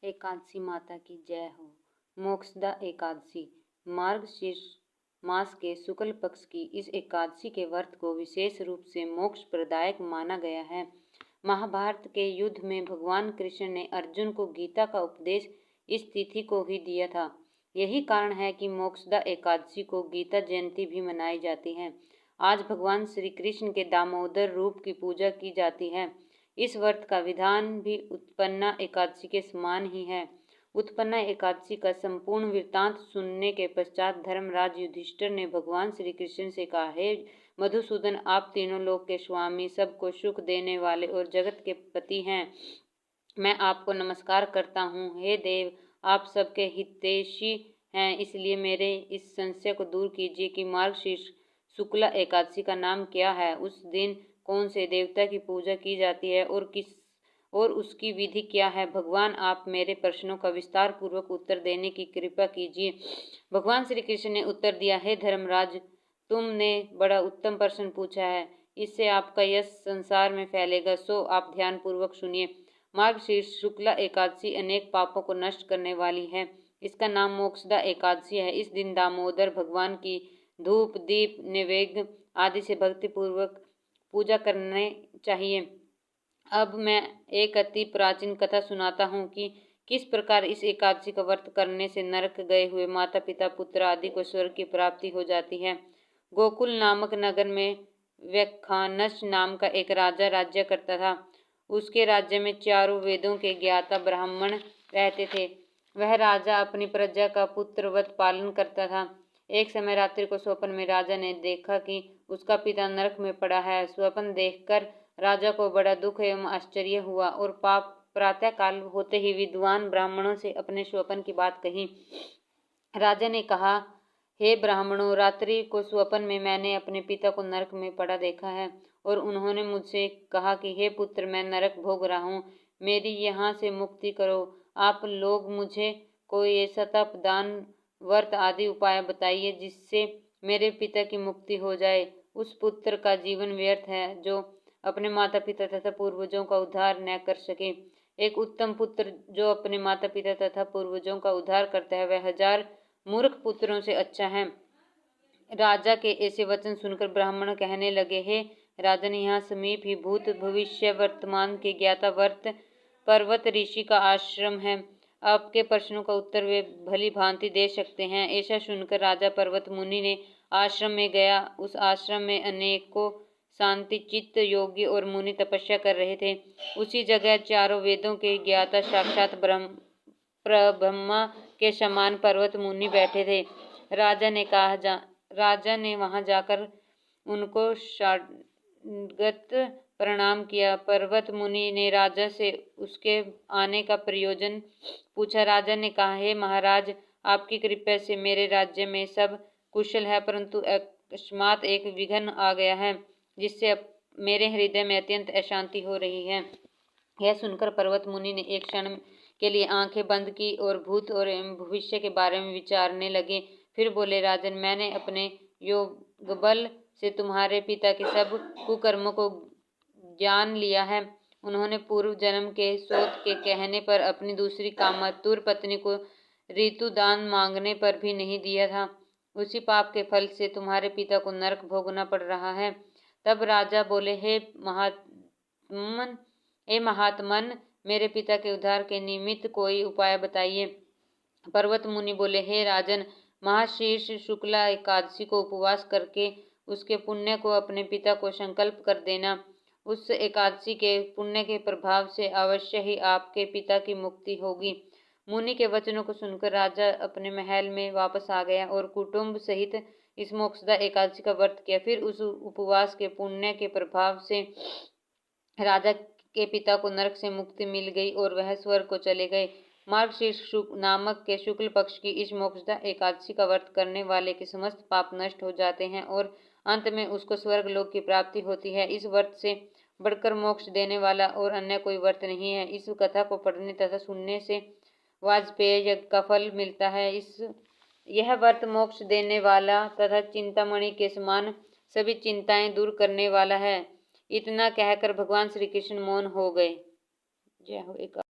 एकादशी माता की जय हो। मोक्षदा एकादशी मार्गशीर्ष मास के शुक्ल पक्ष की इस एकादशी के व्रत को विशेष रूप से मोक्ष प्रदायक माना गया है। महाभारत के युद्ध में भगवान कृष्ण ने अर्जुन को गीता का उपदेश इस तिथि को ही दिया था। यही कारण है कि मोक्षदा एकादशी को गीता जयंती भी मनाई जाती है। आज भगवान श्री कृष्ण के दामोदर रूप की पूजा की जाती है। इस व्रत का विधान भी उत्पन्ना एकादशी के समान ही है। उत्पन्ना एकादशी का संपूर्ण वृत्तांत सुनने के पश्चात धर्मराज युधिष्ठिर ने भगवान श्री कृष्ण से कहा, हे मधुसूदन, आप तीनों लोक के स्वामी, सबको सुख देने वाले और जगत के पति हैं। मैं आपको नमस्कार करता हूँ। हे देव, आप सबके हितैषी हैं, इसलिए मेरे इस संशय को दूर कीजिए कि मार्गशीर्ष शुक्ला एकादशी का नाम क्या है, उस दिन कौन से देवता की पूजा की जाती है और उसकी विधि क्या है। भगवान, आप मेरे प्रश्नों का विस्तार पूर्वक उत्तर देने की कृपा कीजिए। भगवान श्री कृष्ण ने उत्तर दिया, हे धर्मराज, तुमने बड़ा उत्तम प्रश्न पूछा है। इससे आपका यश संसार में फैलेगा, सो आप ध्यान पूर्वक सुनिए। मार्गशीर्ष शुक्ला एकादशी अनेक पापों को नष्ट करने वाली है। इसका नाम मोक्षदा एकादशी है। इस दिन दामोदर भगवान की धूप, दीप, नैवेद्य आदि से भक्ति पूर्वक पूजा करने चाहिए। अब मैं एक अति प्राचीन कथा सुनाता हूँ कि किस प्रकार इस एकादशी का व्रत करने से नरक गए हुए माता पिता, पुत्र आदि को स्वर्ग की प्राप्ति हो जाती है। गोकुल नामक नगर में व्याख्यानस नाम का एक राजा राज्य करता था। उसके राज्य में चारों वेदों के ज्ञाता ब्राह्मण रहते थे। वह राजा अपनी प्रजा का पुत्रवत पालन करता था। एक समय रात्रि को स्वप्न में राजा ने देखा कि उसका पिता नरक में पड़ा है। स्वप्न देखकर राजा को बड़ा दुख एवं आश्चर्य हुआ और प्रातः काल होते ही विद्वान ब्राह्मणों से अपने स्वप्न की बात कही। राजा ने कहा, हे ब्राह्मणों, रात्रि को स्वप्न में मैंने अपने पिता को नरक में पड़ा देखा है और उन्होंने मुझसे कहा कि हे पुत्र, मैं नरक भोग रहा हूँ, मेरी यहाँ से मुक्ति करो। आप लोग मुझे कोई ऐसा तप, दान, व्रत आदि उपाय बताइए जिससे मेरे पिता की मुक्ति हो जाए। उस पुत्र का जीवन व्यर्थ है जो अपने माता पिता तथा पूर्वजों का उद्धार न कर सके। एक उत्तम पुत्र जो अपने माता पिता तथा पूर्वजों का उद्धार करता है, वह 1000 मूर्ख पुत्रों से अच्छा है। राजा के ऐसे वचन सुनकर ब्राह्मण कहने लगे, हे राजन, यहाँ समीप ही भूत भविष्य वर्तमान के ज्ञाता वर्त पर्वत ऋषि का आश्रम है। आपके प्रश्नों का उत्तर वे भली भांति दे सकते हैं। ऐसा सुनकर राजा पर्वत मुनि ने आश्रम में गया। उस आश्रम में अनेकों शांति चित्त योगी और मुनि तपस्या कर रहे थे। उसी जगह चारों वेदों के ज्ञाता साक्षात ब्रह्मा के समान पर्वत मुनि बैठे थे। राजा ने वहां जाकर उनको साष्टांग प्रणाम किया। पर्वत मुनि ने राजा से उसके आने का प्रयोजन पूछा। राजा ने कहा, हे महाराज, आपकी कृपा से मेरे राज्य में सब कुशल है, परंतु अकस्मात एक विघ्न आ गया है जिससे मेरे हृदय में अत्यंत अशांति हो रही है। यह सुनकर पर्वत मुनि ने एक क्षण के लिए आंखें बंद की और भूत और भविष्य के बारे में विचारने लगे। फिर बोले, राजन, मैंने अपने योग बल से तुम्हारे पिता के सब कुकर्मों को जान लिया है। उन्होंने पूर्व जन्म के शोथ के कहने पर अपनी दूसरी कामातुर पत्नी को ऋतुदान मांगने पर भी नहीं दिया था। उसी पाप के फल से तुम्हारे पिता को नरक भोगना पड़ रहा है। तब राजा बोले, हे महात्मन, मेरे पिता के उद्धार के निमित्त कोई उपाय बताइए। पर्वत मुनि बोले, हे राजन, महाशीर्ष शुक्ला एकादशी को उपवास करके उसके पुण्य को अपने पिता को संकल्प कर देना। उस एकादशी के पुण्य के प्रभाव से अवश्य ही आपके पिता की मुक्ति होगी। मुनि के वचनों को सुनकर राजा अपने महल में वापस आ गया और कुटुंब सहित इस मोक्षदा एकादशी का व्रत किया। फिर उस उपवास के पुण्य के प्रभाव से राजा के पिता को नरक से मुक्ति मिल गई और वह स्वर्ग को चले गए। मार्गशीर्ष नामक के शुक्ल पक्ष की इस मोक्षदा एकादशी का व्रत करने वाले के समस्त पाप नष्ट हो जाते हैं और अंत में उसको स्वर्ग लोक की प्राप्ति होती है। इस व्रत से बढ़कर मोक्ष देने वाला और अन्य कोई व्रत नहीं है। इस कथा को पढ़ने तथा सुनने से वाजपेय यज्ञ का फल मिलता है। यह व्रत मोक्ष देने वाला तथा चिंतामणि के समान सभी चिंताएं दूर करने वाला है। इतना कहकर भगवान श्री कृष्ण मौन हो गए। जय हो।